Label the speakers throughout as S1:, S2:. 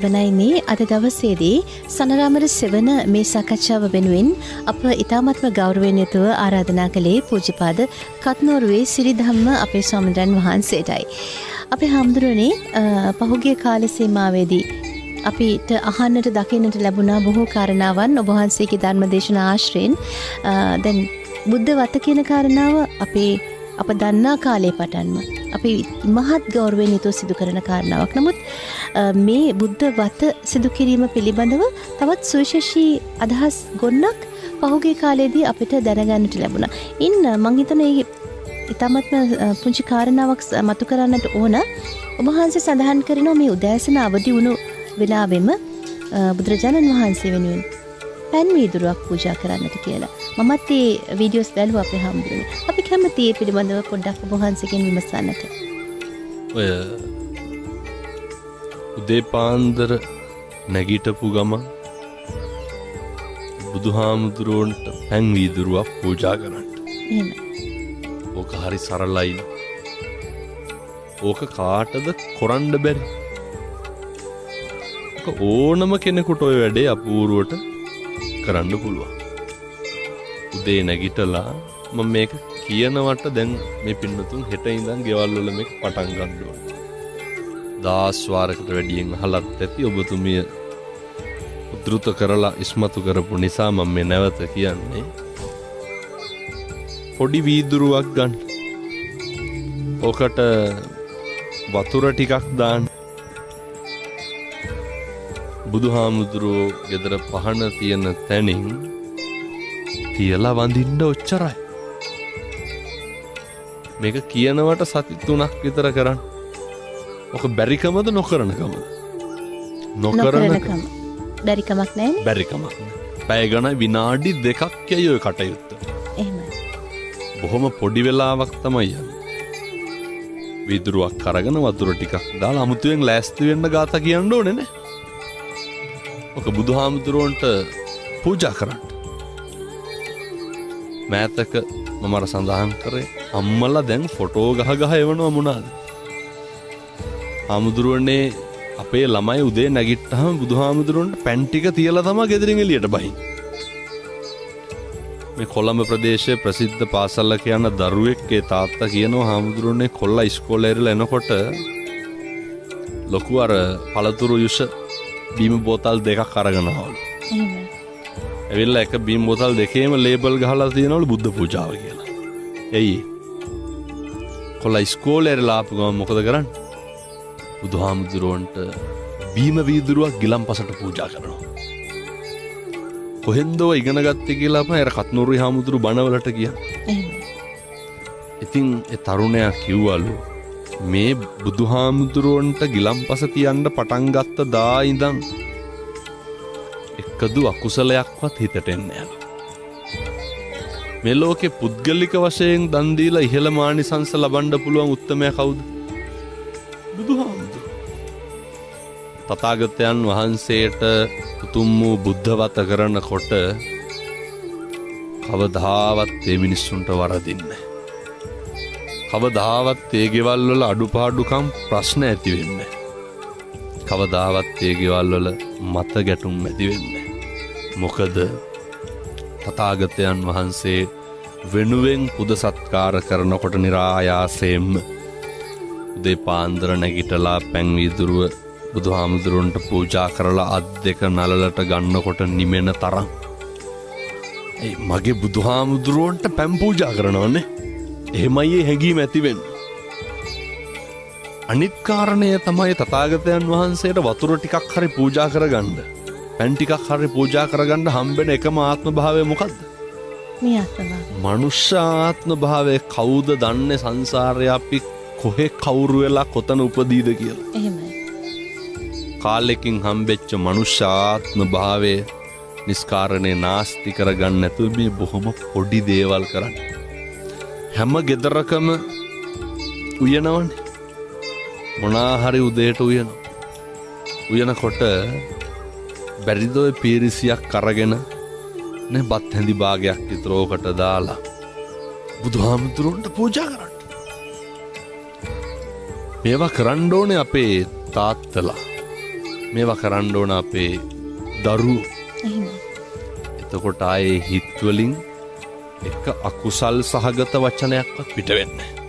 S1: වනයි මේ අද දවසේදී සනරාමර සෙවන මේ සාකච්ඡාව වෙනුවෙන් අප ඉතාමත්ම ගෞරවයෙන් යුතුව ආරාධනා කළේ පූජ්‍යපාද කත්නෝරුවේ සිරිධම්ම අපේ ස්වාමීන් වහන්සේටයි. අපේ හාමුදුරනේ පහුගිය කාල සීමාවේදී අපිට අහන්නට දකින්නට ලැබුණා බොහෝ කාරණාවන් ඔබ වහන්සේගේ ධර්මදේශනා ආශ්‍රයෙන්. දැන් බුද්ධ වත කියන කාරණාව අප දන්නා කාලේ පටන්ම අපි මහත් ගෞරවයෙන් යුතුව සිදු කරන කාරණාවක්. නමුත් මේ බුද්ධ වත සිදු කිරීම පිළිබඳව තවත් සුවිශේෂී අදහස් ගොන්නක් පහුගිය කාලේදී අපිට දැනගන්නට ලැබුණා. මම හිතන්නේ ඉතාමත්ම පුංචි කාරණාවක් මතු කරන්නට ඕන. ඔබ වහන්සේ සඳහන් කරනවා මේ උදෑසන අවදි වුණු වෙලාවෙම බුදුරජාණන් වහන්සේ වෙනුවෙන් පැන් වීදුරුවක් පූජා කරන්නට කියලා. මමත් මේ වීඩියෝස් බැලුවා අපේ හැමෝටම. අපි කැමති මේ පිළිබඳව පොඩ්ඩක් ඔබ වහන්සේගෙන් විමසන්නට.
S2: ඔය උදේ පාන්දර නැගිටපු ගමන් බුදුහාමුදුරුවන්ට පැන් වීදුරුවක් පූජා කරන්නට.
S1: එහෙමයි.
S2: ඕක හරි සරලයි. ඕක කාටද කරන්න බැරි? ඕනම කෙනෙකුට ඔය වැඩේ අපූර්වට කරන්න පුළුවන්. උදේ නැගිටලා මම මේක කියනවට දැන් මේ පින්නතුන් හෙට ඉඳන් ගෙවල් වල මේක පටන් ගන්න ඕන. 10 වාරයකට වැඩියෙන් අහලත් ඇති ඔබතුමිය උද්දෘත කරලා ඉස්මතු කරපු නිසා මම මේ නැවත කියන්නේ. පොඩි වීදුරුවක් ගන්න. ඔකට වතුර ටිකක් දාන්න. බුදුහාමුදුරුවෝ ගෙදර පහන තියෙන තැනින් තියලා වඳින්න ඔච්චරයි. මේක කියනවට සති 3ක් විතර කරන්න. ඔක බැරිකමද නොකරනකමද? නොකරනකම.
S1: බැරිකමක් නැහැ.
S2: බැරිකමක්. පැය ගණන් විනාඩි 2ක් යයි ඔය කටයුත්ත.
S1: එහෙමයි.
S2: බොහොම පොඩි වෙලාවක් තමයි යන්නේ. වීදුරුවක් අරගෙන වතුර ටිකක් දාලා අමුතුවෙන් ලෑස්ති වෙන්න ගාථා කියන්න ඕනේ නේ. ඔක බුදුහාමුදුරුවන්ට පූජා කරන්න. මෑතක මම අර සඳහන් කරේ අම්මලා දැන් ෆොටෝ ගහ එවනවා මොනවාද? හාමුදුරුවනේ අපේ ළමයි උදේ නැගිට්ටාම බුදුහාමුදුරුවන්ට පැන් ටික තියලා තමයි ගෙදරින් එළියට බහින්. මේ කොළඹ ප්‍රදේශයේ ප්‍රසිද්ධ පාසලක යන දරුවෙක්ගේ තාත්තා කියනවා හාමුදුරුවනේ කොල්ලා ඉස්කෝලේ ඉරලා එනකොට ලොකු අර පළතුරු යුෂ බීම බෝතල් 2ක් අරගෙන ආවලු.
S1: එහෙමයි.
S2: ඇවිල්ලා එක බීම බෝතල් දෙකේම ලේබල් ගහලා තියෙනවලු බුද්ධ පූජාව කියලා. එයි. කොල්ලා ඉස්කෝලේ ඉරලා ආපු ගමන් මොකද කරන්නේ? බුදුහාමුදුරුවන්ට බීම වීදුරුවක් ගිලම්පසට පූජා කරනවා. කොහෙන්ද ඔය ඉගෙන ගත්තේ කියලා අපම අර කත්නෝරුයි හාමුදුරු බණවලට ගියා.
S1: එහෙමයි.
S2: ඉතින් ඒ තරුණයා කිව්වලු මේ බුදුහාමුදුරුවන්ට ගිලම්පස තියන්න පටන් ගත්ත දා ඉඳන් එකදු අකුසලයක්වත් හිතට එන්නේ නැහැ. මේ ලෝකේ පුද්ගලික වශයෙන් දන් දීලා ඉහළ මානිසංස ලබන්න පුළුවන් උත්තමයා කවුද? බුදුහාමුදුරුවෝ. තථාගතයන් වහන්සේට උතුම් වූ බුද්ධ වත කරනකොට කවදාවත් මේ මිනිස්සුන්ට වරදින්නේ නැහැ. කවදාවත් ඒ ගෙවල් වල අඩුපාඩුකම් ප්‍රශ්න ඇති වෙන්නේ නැහැ. කවදාවත් ඒ ගෙවල් වල මත ගැටුම් ඇති වෙන්නේ නැහැ. මොකද තථාගතයන් වහන්සේ වෙනුවෙන් පුද සත්කාර කරනකොට નિરાයාසයෙන්ම උදේ පාන්දර නැගිටලා පැන් වීදුරුව බුදුහාමුදුරුවන්ට පූජා කරලා අත් දෙක නලලට ගන්නකොට නිමෙන තරම් ඒ මගේ බුදුහාමුදුරුවන්ට පැන් පූජා කරනවනේ. එහෙමයි හැඟීම ඇති වෙන්නේ. අනිත් කාරණය තමයි තථාගතයන් වහන්සේට වතුර ටිකක් හරි පූජා කරගන්න, පැන් ටිකක් හරි පූජා කරගන්න හම්බෙන එකම ආත්ම භාවය මොකද්ද?
S1: මේ ආත්ම භාවය.
S2: මනුෂ්‍ය ආත්ම භාවය කවුද දන්නේ සංසාරේ අපි කොහේ කවුරු වෙලා කොතන උපදීද කියලා?
S1: එහෙමයි.
S2: කාලෙකින් හම්බෙච්ච මනුෂ්‍ය ආත්ම භාවය නිස්කාරණේ නාස්ති කරගන්න නැතුව මේ බොහොම පොඩි දේවල් කරන්නේ. හැම ගෙදරකම උයනවනේ. මොනා හරි උදේට උයනකොට බැරිද ඔය පීරිසියක් අරගෙන නේ බත් හැඳි භාගයක් විතර ඕකට දාලා බුදුහාමුදුරුවන්ට පූජා කරන්න. මේවා කරන්න ඕනේ අපේ තාත්තලා. මේවා කරන්න ඕන අපේ දරුවෝ.
S1: එහෙමයි.
S2: එතකොට ආයේ හිත් වලින් එක අකුසල් සහගත වචනයක්වත් පිට වෙන්නේ නැහැ.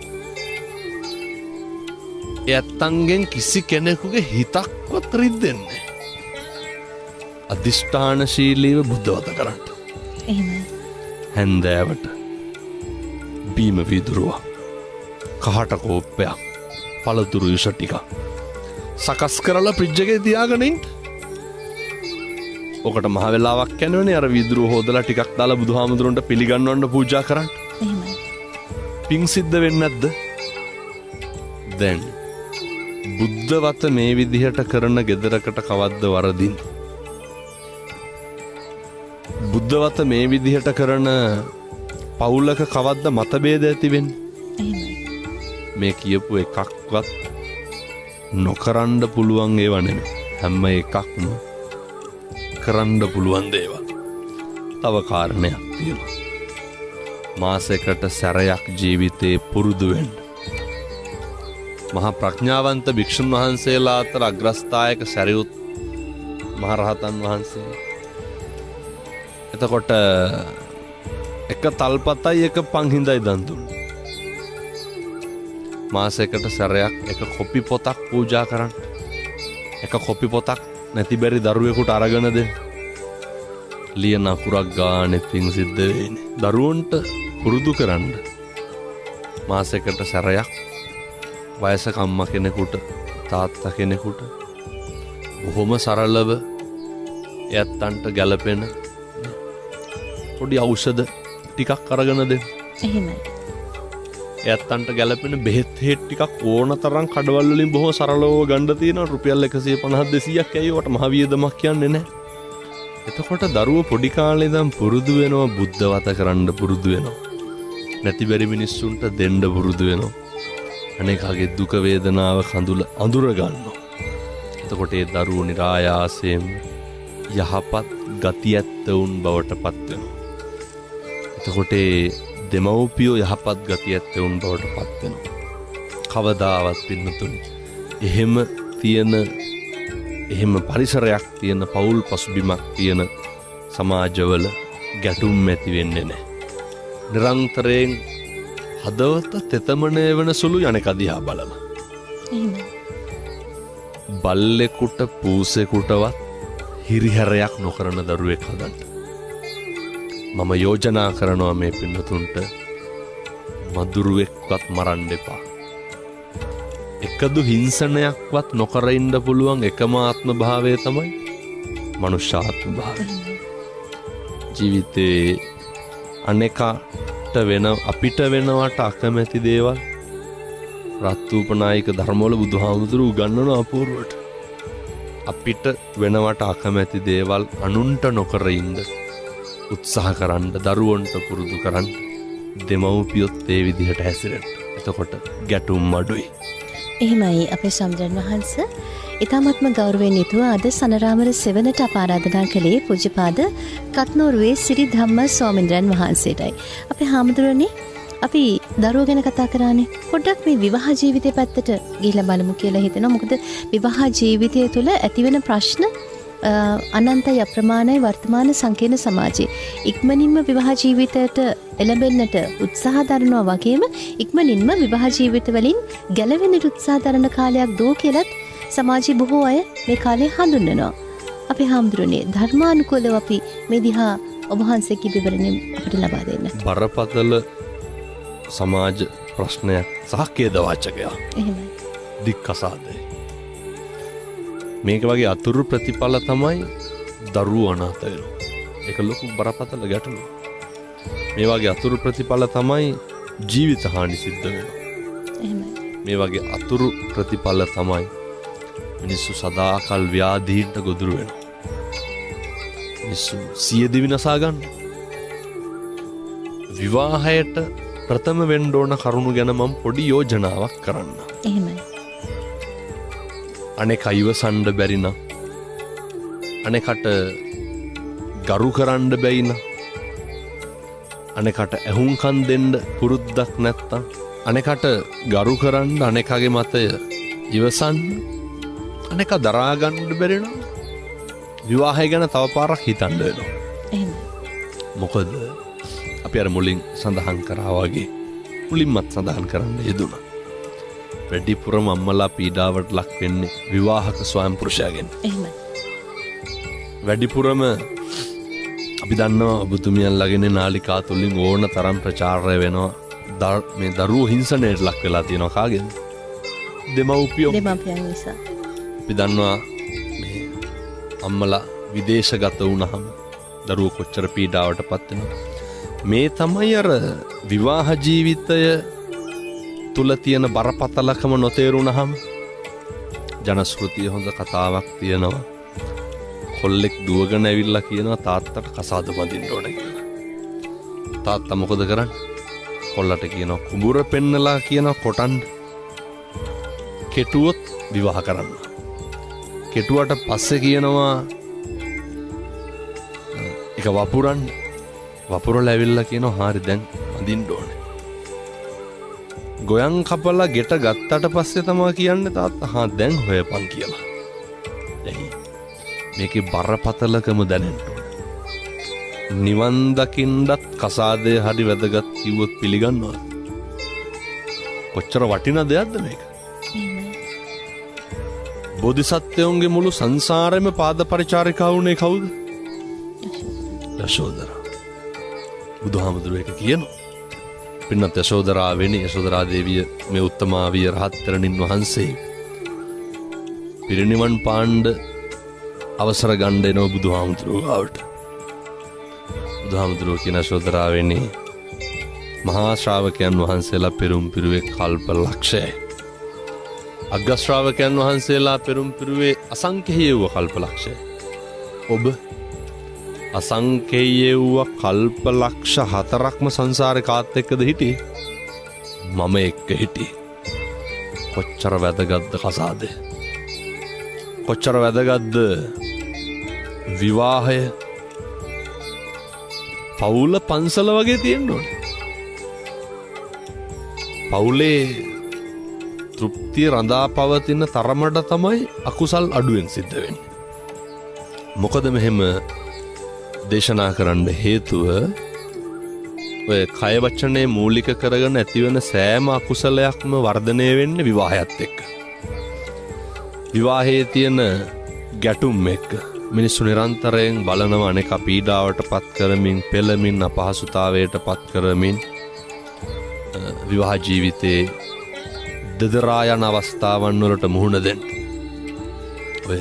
S2: ඇත්තන්ගෙන් කිසි කෙනෙකුගේ හිතක්වත් රිද්දෙන්නේ නැහැ. අදිෂ්ඨානශීලීව බුද්ධවත කරන්න.
S1: එහෙමයි.
S2: හැන්දෑවට බීම විදුරුවක්, කහට කෝප්පයක්, පළතුරු යුෂ ටික සකස් කරලා ෆ්‍රිජ් එකේ තියාගෙන ඉන්න. ඔකට මහ වෙලාවක් යනවනේ අර විදුරුව හොදලා ටිකක් දාලා බුදුහාමුදුරන්ට පිළිගන්වන්න පූජා කරන්න.
S1: එහෙමයි.
S2: පිං සිද්ධ වෙන්නේ නැද්ද? දැන් බුද්ධවත මේ විදිහට කරන ගෙදරකට කවද්ද වරදින්? බුද්ධවත මේ විදිහට කරන පවුලක කවද්ද මතභේද ඇති වෙන්නේ?
S1: එහෙමයි.
S2: මේ කියපු එකක්වත් නොකරන්න පුළුවන් ඒවා නෙමෙයි. හැම එකක්ම කරන්න පුළුවන් දේවල්. තව කාරණයක් තියෙනවා. මාසයකට සැරයක් ජීවිතේ පුරුදු වෙන්න. මහා ප්‍රඥාවන්ත භික්ෂුන් වහන්සේලා අතර අග්‍රස්ථායක සරියුත් මහරහතන් වහන්සේ. එතකොට එක තල්පතයි එක පන්හිඳයි දන් දුන්නා. මාසයකට සැරයක් එක කොපි පොතක් පූජා කරන්න. එක කොපි පොතක් නැති බැරි දරුවෙකුට අරගෙන දෙන්න. ලියන අකුරක් ගානේ පිං සිද්ධ වෙන්නේ. දරුවන්ට පුරුදු කරන්න. මාසයකට සැරයක් වයසක අම්මා කෙනෙකුට තාත්තා කෙනෙකුට බොහොම සරලව එයත්න්ට ගැලපෙන පොඩි ඖෂධ ටිකක් අරගෙන දෙන්න.
S1: එහෙමයි.
S2: එයත්න්ට ගැලපෙන බෙහෙත් හේත් ටිකක් ඕන තරම් කඩවල් වලින් බොහොම සරලව ගන්න තියෙනවා. රුපියල් 150 200ක් ඇයි වට මහ වියදමක් කියන්නේ නැහැ. එතකොට දරුවෝ පොඩි කාලේ ඉඳන් පුරුදු වෙනවා බුද්ධවත කරන්න පුරුදු වෙනවා. නැති බැරි මිනිස්සුන්ට දෙන්න පුරුදු වෙනවා. අනේකගේ දුක වේදනාව කඳුල අඳුර ගන්නවා. එතකොට ඒ දරුවෝ નિરાයාසයෙන් යහපත් ගති ඇත්තවුන් බවට පත් වෙනවා. එතකොට දෙමව්පියෝ යහපත් ගති ඇත්තවුන් බවට පත් වෙනවා. කවදාවත් පින්නතුනි එහෙම පරිසරයක් තියෙන පවුල් පසුබිමක් තියෙන සමාජවල ගැටුම් ඇති වෙන්නේ නැහැ. නිරන්තරයෙන් හදවත තෙතමනය වෙන සුළු යනෙක දිහා බලලා.
S1: එහෙමයි.
S2: බල්ලෙකුට පූසෙකුටවත් හිරිහැරයක් නොකරන දරුවෙක් හදන්න. මම යෝජනා කරනවා මේ පින්නතුන්ට මදුරුවෙක්වත් මරන්න එපා. එකදු හිංසනයක්වත් නොකර ඉන්න පුළුවන් එකම ආත්ම භාවය තමයි මනුෂ්‍යාත්ම භාවය. ජීවිතේ අනේකට වෙන අපිට වෙනවට අකමැති දේවල් රත්ූපනායක ධර්මවල බුදුහාමුදුරු උගන්වන අපූර්වට. අපිට වෙනවට අකමැති දේවල් අනුන්ට නොකර ඉන්න උත්සාහ කරන්න, දරුවන්ට පුරුදු කරන්න. දෙමව්පියොත් ඒ විදිහට හැසිරෙන්න. එතකොට ගැටුම් අඩුයි.
S1: එහෙමයි අපේ සම්දරන් වහන්ස. ඉතාමත්ම ගෞරවයෙන් යුතුව අද සනරාමර සෙවණට අප ආරාධනා කළේ පූජ්‍යපාද කත්නෝරුවේ සිරි ධම්ම ස්වාමීන් වහන්සේටයි. අපේ හාමුදුරනේ අපි දරුවෝ ගැන කතා කරානේ. පොඩ්ඩක් මේ විවාහ ජීවිතය පැත්තට ගිහිල්ලා බලමු කියලා හිතෙනවා. මොකද විවාහ ජීවිතය තුළ ඇතිවෙන ප්‍රශ්න අනන්තයි අප්‍රමාණයි වර්තමාන සංකීර්ණ සමාජයේ. ඉක්මනින්ම විවාහ ජීවිතයට එළඹෙන්නට උත්සාහ දරනවා වගේම ඉක්මනින්ම විවාහ ජීවිත වලින් ගැලවෙන්න උත්සාහ දරන කාලයක් දෝ කියලත් සමාජයේ බොහෝ අය මේ කාලේ හඳුන්වනවා. අපේ හාමුදුරනේ ධර්මානුකූලව අපි මේ දිහා ඔබ වහන්සේගේ විවරණය අපිට ලබා දෙන්න.
S2: බරපතල සමාජ ප්‍රශ්නයක් සහ ඛේදවාචකයක්.
S1: එහෙමයි.
S2: දික්කසාදේ. මේක වගේ අතුරු ප්‍රතිඵල තමයි දරුවෝ අනාථ වෙනවා. ඒක ලොකු බරපතල ගැටලුවක්. මේ වගේ අතුරු ප්‍රතිඵල තමයි ජීවිත හානි සිද්ධ වෙනවා.
S1: එහෙමයි.
S2: මේ වගේ අතුරු ප්‍රතිඵල තමයි මිනිස්සු සදාකල් ව්‍යාධීන්ට ගොදුරු වෙනවා. මිනිස්සු සියදිවි නසා ගන්න. විවාහයට ප්‍රථම වෙන්න ඕන කරුණු ගැන මම පොඩි යෝජනාවක් කරන්න.
S1: එහෙමයි.
S2: අනෙක ඉවසන්න බැරි නම්, අනෙකට ගරු කරන්න බැයි නම්, අනෙකට ඇහුම්කන් දෙන්න පුරුද්දක් නැත්තම්, අනෙකට ගරු කරන්න අනෙකගේ මතය ඉවසන්න අනක දරා ගන්න බැරි නම් විවාහය ගැන තව පාරක් හිතන්න වෙනවා.
S1: එහෙම.
S2: මොකද අපි අර මුලින් සඳහන් කරා වගේ මුලින්මත් සඳහන් කරන්න යෙදුණා. වැඩිපුරම අම්මලා පීඩාවට ලක් වෙන්නේ විවාහක ස්වයං පුරුෂයාගෙන්.
S1: එහෙම.
S2: වැඩිපුරම අපි දන්නවා ඔබතුමියන්ලාගෙන නාලිකා තුලින් ඕන තරම් ප්‍රචාරය වෙනවා. මේ දරුවෝ හිංසනයට ලක් වෙලා තියෙනවා කාගෙන්ද? දෙමව්පියෝ.
S1: දෙමාපියන් නිසා.
S2: අපි දන්නවා මේ අම්මලා විදේශගත වුණාම දරුවෝ කොච්චර පීඩාවට පත් වෙනවද? මේ තමයි අර විවාහ ජීවිතය තුල තියෙන බරපතලකම නොතේරුණාම ජනශ්‍රුතිය හොඳ කතාවක් තියෙනවා. කොල්ලෙක් දුවගෙන ඇවිල්ලා කියනවා තාත්තට කසාද බඳින්න ඕනේ කියලා. තාත්තා මොකද කරන්නේ? කොල්ලට කියනවා කුඹුර පෙන්නලා කියනවා කොටන්න. කෙටුවොත් විවාහ කරන්න. කෙටුවට පස්සේ කියනවා එක වපුරන් වපුරලා ඇවිල්ලා කියනවා හරි දැන් බඳින්න ඕනේ. ගොයන් කපලා ගෙට ගත්තට පස්සේ තමයි කියන්නේ තාත්තා දැන් හොයපන් කියලා. එයි මේකේ බරපතලකම දැනෙන්න ඕනේ. නිවන් දකින්නත් කසාදේ හරි වැදගත් කිව්වොත් පිළිගන්නවද? කොච්චර වටින දෙයක්ද මේක? බෝධිසත්වයන්ගේ මුළු සංසාරෙම පාද පරිචාරිකා වුණේ කවුද? යශෝදරා. බුදුහාමුදුරුවෝ ඒක කියනවා. පින්නත් යශෝදරා වෙන්නේ යශෝදරා දේවිය මේ උත්තමාවිය රහත් තරණින් වහන්සේ පිරිනිවන් පාණ්ඩ අවසර ගන්න එනවා බුදුහාමුදුරුවෝ ආවට. බුදුහාමුදුරුවෝ කියන යශෝදරා වෙන්නේ මහා ශ්‍රාවකයන් වහන්සේලා පෙරම් පිරුවේ කල්ප ලක්ෂයයි. අග්ග ශ්‍රාවකයන් වහන්සේලා පෙරම් පිරුවේ අසංඛේය වූ කල්ප ලක්ෂයයි. ඔබ අසංඛේය වූ කල්ප ලක්ෂ 4ක්ම සංසාරේ කාත් එක්කද හිටියේ? මම එක්ක හිටියේ. කොච්චර වැදගත්ද කසාදේ? කොච්චර වැදගත්ද විවාහය? පවුල පන්සල වගේ තියෙන්න ඕනේ. පවුලේ තෘප්තිය රඳා පවතින තරමට තමයි අකුසල් අඩුවෙන් සිද්ධ වෙන්නේ. මොකද මෙහෙම දේශනා කරන්න හේතුව ඔය කය වචනේ මූලික කරගෙන ඇතිවෙන සෑම අකුසලයක්ම වර්ධනය වෙන්නේ විවාහයත් එක්ක. විවාහයේ තියෙන ගැටුම් එක්ක මිනිස්සු නිරන්තරයෙන් බලනවා අනේක පීඩාවට පත් කරමින් පෙළමින් අපහසුතාවයට පත් කරමින් විවාහ ජීවිතේ දෙදරා යන අවස්ථාවන් වලට මුහුණ දෙන්න. ඔය